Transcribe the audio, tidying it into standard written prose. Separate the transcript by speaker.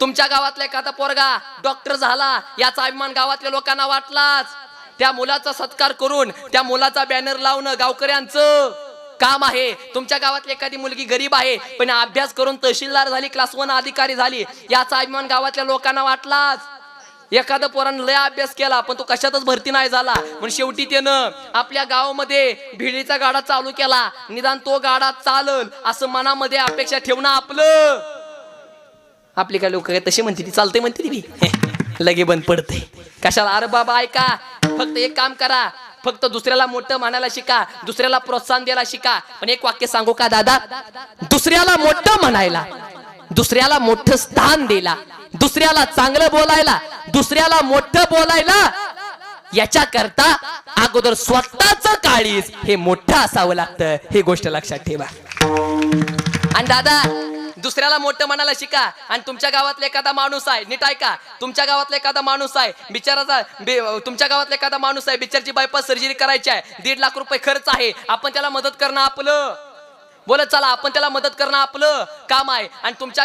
Speaker 1: तुमच्या गावातला एखादा पोरगा डॉक्टर झाला याचा अभिमान गावातल्या लोकांना वाटलाच, त्या मुलाचा सत्कार करून त्या मुलाचा बॅनर लावणं गावकऱ्यांचं काम आहे. तुमच्या गावातली एखादी मुलगी गरीब आहे पण अभ्यास करून तहसीलदार झाली, क्लास 1 अधिकारी झाली, याचा अभिमान गावातल्या लोकांना वाटलाच. एखादा पोरानं लय अभ्यास केला पण तो कशातच भरती नाही झाला, पण शेवटी त्यानं आपल्या गावामध्ये भिडीचा गाडा चालू केला, निदान तो गाडा चालल असं मनामध्ये अपेक्षा ठेवणं आपलं. आपली काय लोक काय तशी म्हणते ती चालते म्हणते ती लगे बंद पडते. कशाला? अरे बाबा ऐका, फक्त एक काम करा, फक्त दुसऱ्याला मोठं म्हणायला शिका, दुसऱ्याला प्रोत्साहन द्यायला शिका. पण एक वाक्य सांगू का दादा, दुसऱ्याला मोठं म्हणायला, दुसऱ्याला मोठं स्थान द्यायला, दुसऱ्याला चांगलं बोलायला, दुसऱ्याला मोठं बोलायला, याच्या करता अगोदर स्वतःच काळीज हे मोठं असावं लागतं. हे गोष्ट लक्षात ठेवा. आणि दादा दुसऱ्याला मोठं म्हणायला शिका. आणि तुमच्या गावातला एखादा माणूस आहे, नीट ऐका, तुमच्या गावातला एखादा माणूस आहे बिचाराचा, तुमच्या गावातला एखादा माणूस आहे बिचारची बायपास सर्जरी करायची आहे, 1.5 लाख रुपये खर्च आहे, आपण त्याला मदत करणं आपलं, बोलत चला आपण त्याला मदत करणं आपलं काम आहे. आणि तुमच्या